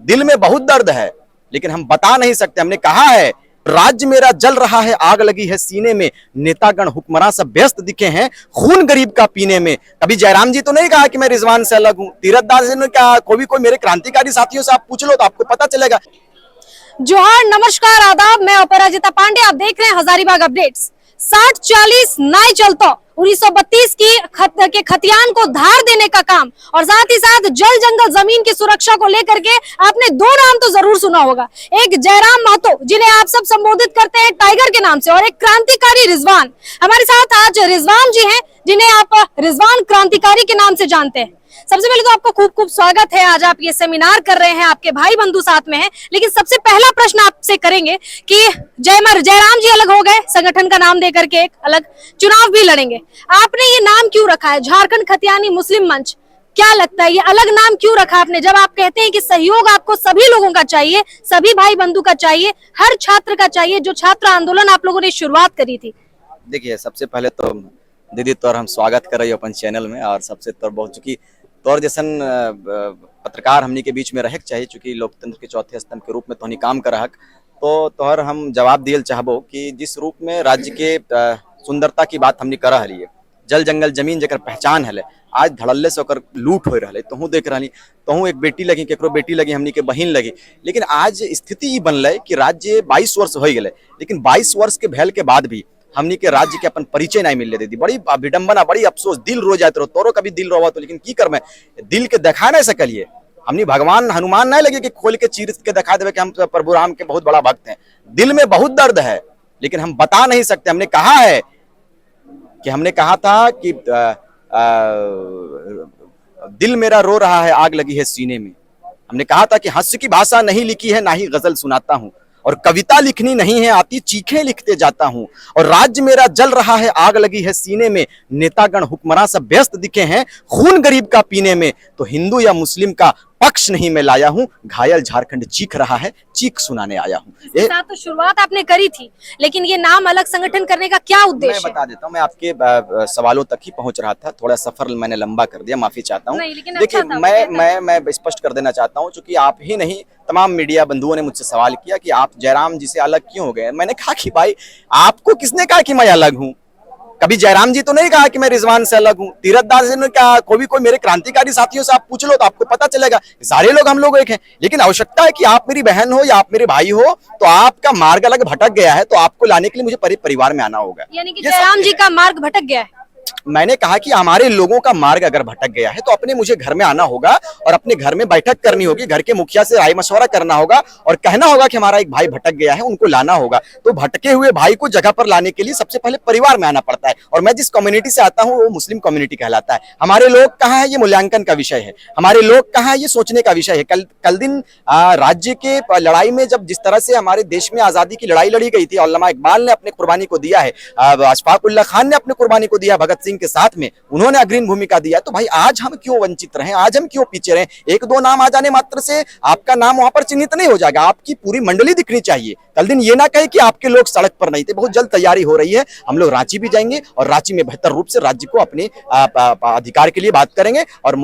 दिल में बहुत दर्द है लेकिन हम बता नहीं सकते। हमने कहा है राज्य मेरा जल रहा है, आग लगी है सीने में, नेतागण हुक्मरान सब व्यस्त दिखे हैं खून गरीब का पीने में। कभी जयराम जी तो नहीं कहा कि मैं रिजवान से अलग हूं, तीरथदास जी ने कहा, कोई मेरे क्रांतिकारी साथियों से आप पूछ लो तो आपको पता चलेगा। जोहार, नमस्कार, आदाब। मैं अपराजिता पांडे, आप देख रहे हैं हजारीबाग अपडेट्स। 60-40 नाई चलतो 1932 के खतियान को धार देने का काम और साथ ही साथ जल जंगल जमीन की सुरक्षा को लेकर के आपने दो नाम तो जरूर सुना होगा। एक जयराम महतो, जिन्हें आप सब संबोधित करते हैं टाइगर के नाम से, और एक क्रांतिकारी रिजवान। हमारे साथ आज रिजवान जी हैं, जिन्हें आप रिजवान क्रांतिकारी के नाम से जानते हैं। सबसे पहले तो आपका खूब खूब स्वागत है। आज आप ये सेमिनार कर रहे हैं, आपके भाई बंधु साथ में हैं। लेकिन सबसे पहला प्रश्न आपसे करेंगे कि जयराम जी अलग हो गए, संगठन का नाम देकर के एक अलग चुनाव भी लड़ेंगे। आपने ये नाम क्यों रखा है, झारखंड खतियानी मुस्लिम मंच? क्या लगता है ये अलग नाम क्यों रखा आपने, जब आप कहते हैं कि सहयोग आपको सभी लोगों का चाहिए, सभी भाई बंधु का चाहिए, हर छात्र का चाहिए, जो छात्र आंदोलन आप लोगों ने शुरुआत करी थी? देखिए, सबसे पहले तो दीदी तौर हम स्वागत कर रही हो अपन चैनल में, और सबसे तौर बहुत चूंकि तौर जैसन पत्रकार हमनी के बीच में रहे चाहिए, चूंकि लोकतंत्र के चौथे स्तंभ के रूप में तो काम कर रहा, तो तोहर हम जवाब दियल चाहबो कि जिस रूप में राज्य के सुंदरता की बात हमनी कर रही है, जल जंगल जमीन जकर पहचान है, आज धड़ल्ले से ओकर लूट हो रहा, तोहू देख रही, तोहू एक बेटी लगी, केकरो बेटी लगी, हमनी के बहन लगी। लेकिन आज स्थिति बनल कि राज्य 22 वर्ष हो गए, लेकिन 22 वर्ष के भैल के बाद भी हमनी के राज्य के अपन परिचय नहीं मिल रही थी। बड़ी विडंबना, बड़ी अफसोस, दिल रो जाते रहो, तोरो कभी दिल रोवा तो, लेकिन की कर मैं दिल के दिखा नहीं सकलिए। हमनी भगवान हनुमान नहीं लगे कि खोल के चीर के दिखा देवे कि हम प्रभु राम के बहुत बड़ा भक्त हैं। दिल में बहुत दर्द है लेकिन हम बता नहीं सकते। हमने कहा था कि दिल मेरा रो रहा है, आग लगी है सीने में। हमने कहा था कि हास्य की भाषा नहीं लिखी है, ना ही गजल सुनाता हूं, और कविता लिखनी नहीं है आती, चीखें लिखते जाता हूं। और राज्य मेरा जल रहा है, आग लगी है सीने में, नेतागण हुक्मरान सब व्यस्त दिखे हैं खून गरीब का पीने में। तो हिंदू या मुस्लिम का पक्ष नहीं मैं लाया हूं, घायल झारखंड चीख रहा है, चीख सुनाने आया हूं। इसके साथ तो शुरुआत आपने करी थी, लेकिन ये नाम अलग संगठन करने का क्या उद्देश्य? मैं बता देता हूं, मैं आपके सवालों तक ही पहुंच रहा था, थोड़ा सफर मैंने लंबा कर दिया, माफी चाहता हूं। देखिए, मैं स्पष्ट कर देना चाहता हूं, चूंकि आप ही नहीं तमाम मीडिया बंधुओं ने मुझसे सवाल किया कि आप जयराम जी से अलग क्यों हो गए। मैंने कहा कि भाई, आपको किसने कहा कि मैं अलग हूं? कभी जयराम जी तो नहीं कहा कि मैं रिजवान से अलग हूं, तीरथदास जी ने कहा, कोई मेरे क्रांतिकारी साथियों से आप पूछ लो तो आपको पता चलेगा। सारे लोग हम लोग एक हैं, लेकिन आवश्यकता है कि आप मेरी बहन हो या आप मेरे भाई हो, तो आपका मार्ग अलग भटक गया है, तो आपको लाने के लिए मुझे परिवार में आना होगा। यानी कि जयराम जी का मार्ग भटक गया है। मैंने कहा कि हमारे लोगों का मार्ग अगर भटक गया है तो अपने मुझे घर में आना होगा और अपने घर में बैठक करनी होगी, घर के मुखिया से राय मशवरा करना होगा और कहना होगा कि हमारा एक भाई भटक गया है, उनको लाना होगा। तो भटके हुए भाई को जगह पर लाने के लिए सबसे पहले परिवार में आना पड़ता है, और मैं जिस कम्युनिटी से आता हूं वो मुस्लिम कम्युनिटी कहलाता है। हमारे लोग कहाँ है, ये मूल्यांकन का विषय है। हमारे लोग कहाँ है, ये सोचने का विषय है। कल दिन राज्य के लड़ाई में जब जिस तरह से हमारे देश में आजादी की लड़ाई लड़ी गई थी, अल्लामा इकबाल ने अपने कुर्बानी को दिया है, अशफाक उल्लाह खान ने अपने कुर्बानी को दिया, भगत सिंह के साथ में उन्होंने अग्रणी भूमिका दिया। तो भाई, आज हम क्यों वंचित रहे, आज हम क्यों पीछे रहे? एक दो नाम आ जाने मात्र से आपका नाम वहां पर चिन्हित नहीं हो जाएगा, आपकी पूरी मंडली दिखनी चाहिए। कल दिन ये ना कहे कि आपके लोग सड़क पर नहीं थे। बहुत जल्द तैयारी हो रही है, हम लोग रांची भी जाएंगे और रांची में बेहतर रूप से राज्य को अपने अधिकार के लिए बात करेंगे और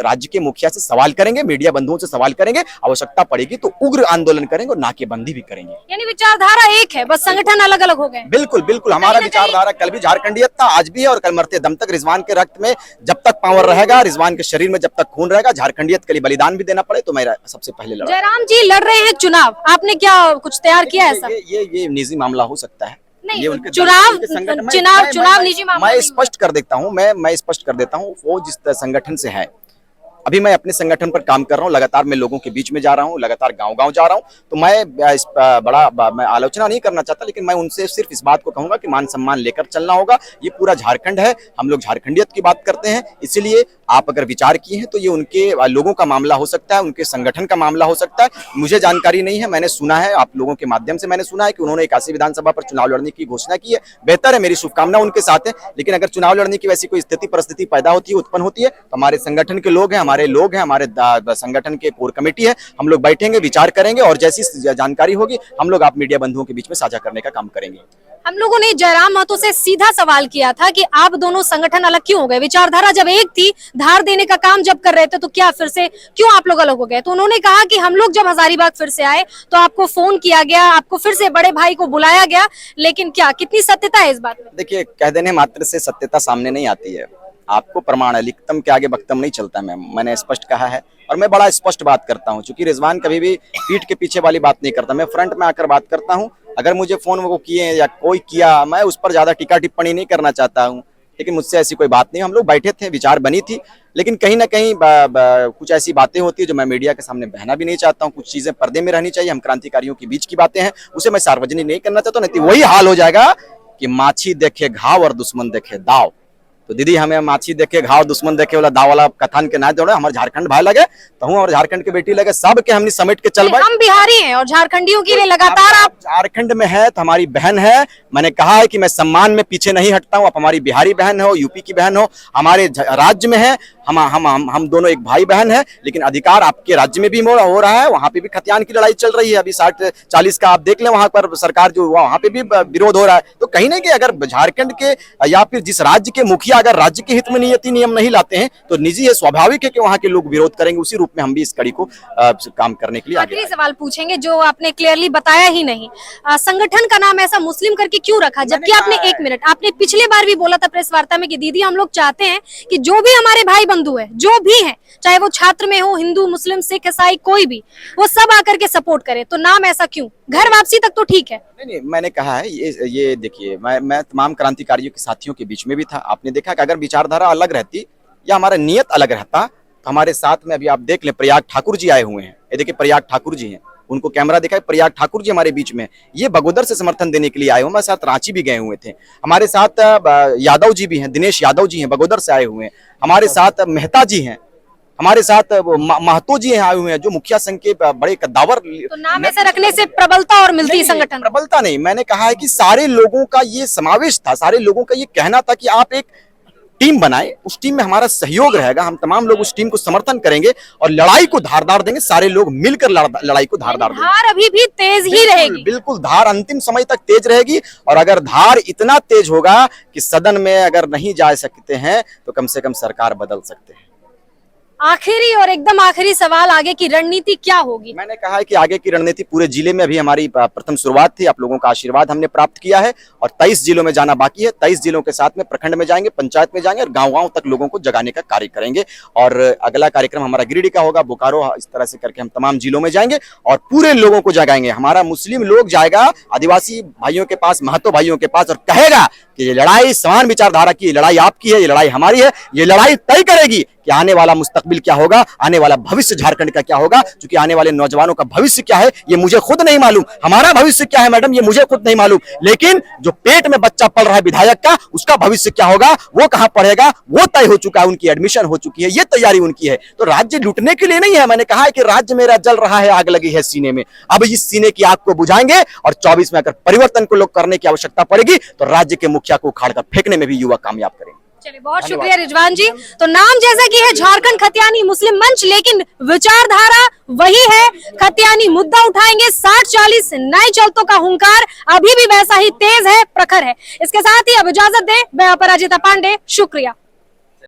राज्य के मुखिया से सवाल करेंगे, मीडिया बंधुओं से सवाल करेंगे, आवश्यकता पड़ेगी तो उग्र आंदोलन करेंगे और नाकेबंदी भी करेंगे। यानी विचारधारा एक है, बस संगठन अलग अलग हो गए। बिल्कुल बिल्कुल, हमारा विचारधारा कल भी झारखंडियत था, आज भी है, और कल मरते दम तक रिजवान के रक्त में जब तक पावर रहेगा, रिजवान के शरीर में जब तक खून रहेगा, झारखंडियत के लिए बलिदान भी देना पड़े तो मेरा सबसे पहले लड़ा। जयराम जी लड़ रहे हैं चुनाव, आपने क्या कुछ तैयार किया है? ये निजी मामला हो सकता है, नहीं, चुनाव निजी मामला। मैं स्पष्ट कर देता हूँ, मैं स्पष्ट कर देता हूँ, वो जिस संगठन से है, अभी मैं अपने संगठन पर काम कर रहा हूँ, लगातार मैं लोगों के बीच में जा रहा हूँ, लगातार गांव-गांव जा रहा हूँ। तो मैं आलोचना नहीं करना चाहता, लेकिन मैं उनसे सिर्फ इस बात को कहूंगा कि मान सम्मान लेकर चलना होगा। ये पूरा झारखंड है, हम लोग झारखंडियत की बात करते हैं, इसलिए आप अगर विचार किए हैं तो ये उनके लोगों का मामला हो सकता है, उनके संगठन का मामला हो सकता है। मुझे जानकारी नहीं है, मैंने सुना है, आप लोगों के माध्यम से मैंने सुना है कि उन्होंने 81 विधानसभा पर चुनाव लड़ने की घोषणा की है। बेहतर है, मेरी शुभकामना उनके साथ है, लेकिन अगर चुनाव लड़ने की वैसी कोई स्थिति परिस्थिति पैदा होती है, उत्पन्न होती है, तो हमारे संगठन के लोग हैं, हमारे लोग हैं, हमारे संगठन के कोर कमेटी है, हम लोग बैठेंगे, विचार करेंगे और जैसी जानकारी होगी हम लोग आप मीडिया बंधुओं के बीच में साझा करने का काम करेंगे। हम लोगों ने जयराम महतो से सीधा सवाल किया था कि आप दोनों संगठन अलग क्यों हो गए, विचारधारा जब एक थी, धार देने का काम जब कर रहे थे, तो क्या फिर से क्यों आप लोग अलग हो गए? तो उन्होंने कहा कि हम लोग जब हजारीबाग फिर से आए तो आपको फोन किया गया, आपको फिर से बड़े भाई को बुलाया गया, लेकिन क्या कितनी सत्यता है इस बात में? देखिए, कह देने मात्र से सत्यता सामने नहीं आती है, आपको प्रमाण है, लिखतम के आगे बख्तम नहीं चलता। मैंने स्पष्ट कहा है और मैं बड़ा स्पष्ट बात करता हूं, क्योंकि रिजवान कभी भी पीठ के पीछे वाली बात नहीं करता, मैं फ्रंट में आकर बात करता हूं। अगर मुझे फोन वो किए या कोई किया, मैं उस पर ज्यादा टीका टिप्पणी नहीं करना चाहता हूं, लेकिन मुझसे ऐसी कोई बात नहीं। हम लोग बैठे थे, विचार बनी थी, लेकिन कहीं ना कहीं कुछ ऐसी बातें होती है जो मैं मीडिया के सामने बहना भी नहीं चाहता हूं। कुछ चीजें पर्दे में रहनी चाहिए, हम क्रांतिकारियों के बीच की बातें हैं, उसे मैं सार्वजनिक नहीं करना चाहता, नहीं वही हाल हो जाएगा कि माछी देखे घाव और दुश्मन देखे दाव। तो दीदी, हमें माछी देखे घाव दुश्मन देखे वाला दाव वाला कथन के ना जोड़े, हमारे झारखंड भाई लगे तो हूँ और झारखंड की बेटी लगे, सब के हमने समेट के चल। हम बिहारी हैं और झारखंडियों के लिए लगातार आप झारखंड में है तो हमारी बहन है, मैंने कहा है कि मैं सम्मान में पीछे नहीं हटता हूँ। आप हमारी बिहारी बहन हो, यूपी की बहन हो, हमारे राज्य में है, हम दोनों एक भाई बहन है, लेकिन अधिकार आपके राज्य में भी हो रहा है, वहां पे भी खतियान की लड़ाई चल रही है। अभी 60-40 का आप देख लें, वहां पर सरकार जो हुआ वहां पे भी विरोध हो रहा है। तो कहीं ना कहीं अगर झारखंड के या फिर जिस राज्य के मुखिया अगर राज्य के हित में नीति नियम नहीं लाते हैं तो निजी है, स्वाभाविक है कि वहां के लोग विरोध करेंगे। उसी रूप में हम भी इस कड़ी को काम करने के लिए आखिरी सवाल पूछेंगे जो आपने क्लियरली बताया ही नहीं, संगठन का नाम ऐसा मुस्लिम करके क्यों रखा, जबकि आपने 1 मिनट आपने पिछले बार भी बोला था प्रेस वार्ता में कि दीदी हम लोग चाहते हैं कि जो भी हमारे भाई बंधु है, जो भी है, चाहे वो छात्र में हो, हिंदू मुस्लिम सिख ईसाई कोई भी, वो सब आकर के सपोर्ट करे, तो नाम ऐसा क्यों? घर वापसी तक तो ठीक है। नहीं, मैंने कहा है ये देखिए, मैं तमाम क्रांतिकारियों के साथियों के बीच में भी था। आपने देखा कि अगर विचारधारा अलग रहती या हमारा नियत अलग रहता तो हमारे साथ में अभी आप देख लें प्रयाग ठाकुर जी आए हुए हैं। ये देखिए प्रयाग ठाकुर जी हैं, उनको कैमरा दिखाए, प्रयाग ठाकुर जी हमारे बीच में, ये बगोदर से समर्थन देने के लिए आए हुए, हमारे साथ रांची भी गए हुए थे। हमारे साथ यादव जी भी हैं, दिनेश यादव जी हैं, बगोदर से आए हुए हैं। हमारे साथ मेहता जी हैं, हमारे साथ महतो जी आए हुए हैं, जो मुखिया संघ के बड़े कद्दावर। तो नाम ऐसे रखने से प्रबलता और मिलती है संगठन? प्रबलता नहीं, मैंने कहा है कि सारे लोगों का ये समावेश था, सारे लोगों का ये कहना था कि आप एक टीम बनाए, उस टीम में हमारा सहयोग रहेगा, हम तमाम लोग उस टीम को समर्थन करेंगे और लड़ाई को धारदार देंगे, सारे लोग मिलकर लड़ाई को धारदार देंगे। धार अभी भी तेज ही रहेगी? बिल्कुल, धार अंतिम समय तक तेज रहेगी। और अगर धार इतना तेज होगा कि सदन में अगर नहीं जा सकते हैं तो कम से कम सरकार बदल सकते हैं। आखिरी और एकदम आखिरी सवाल, आगे की रणनीति क्या होगी? मैंने कहा है कि आगे की रणनीति पूरे जिले में अभी हमारी प्रथम शुरुआत थी, आप लोगों का आशीर्वाद हमने प्राप्त किया है और 23 जिलों में जाना बाकी है। 23 जिलों के साथ में प्रखंड में जाएंगे, पंचायत में जाएंगे और गांव-गांव तक लोगों को जगाने का कार्य करेंगे। और अगला कार्यक्रम हमारा गिरिडीह का होगा, बोकारो, इस तरह से करके हम तमाम जिलों में जाएंगे और पूरे लोगों को जगाएंगे। हमारा मुस्लिम लोग जाएगा आदिवासी भाइयों के पास, महतो भाइयों के पास और कहेगा कि ये लड़ाई समान विचारधारा की, लड़ाई आपकी है, ये लड़ाई हमारी है, ये लड़ाई तय करेगी कि आने वाला मुस्तकबिल क्या होगा, आने वाला भविष्य झारखंड का क्या होगा। क्योंकि आने वाले नौजवानों का भविष्य क्या है ये मुझे खुद नहीं मालूम, हमारा भविष्य क्या है मैडम ये मुझे खुद नहीं मालूम, लेकिन जो पेट में बच्चा पल रहा है विधायक का, उसका भविष्य क्या होगा, वो कहां पढ़ेगा, वो तय हो चुका है, उनकी एडमिशन हो चुकी है, ये तैयारी उनकी है। तो राज्य लूटने के लिए नहीं है। मैंने कहा है कि राज्य मेरा जल रहा है, आग लगी है सीने में, अब इस सीने की आग को बुझाएंगे और 24 में अगर परिवर्तन को लोग करने की आवश्यकता पड़ेगी तो राज्य के मुखिया को उखाड़ कर फेंकने में भी युवा कामयाब करेंगे। चलिए, बहुत शुक्रिया रिजवान जी। तो नाम जैसा कि है झारखंड खतियानी मुस्लिम मंच, लेकिन विचारधारा वही है, खतियानी मुद्दा उठाएंगे, 60-40 नए चलतों का हुंकार अभी भी वैसा ही तेज है, प्रखर है। इसके साथ ही अब इजाजत दे, मैं अपराजिता पांडे, शुक्रिया।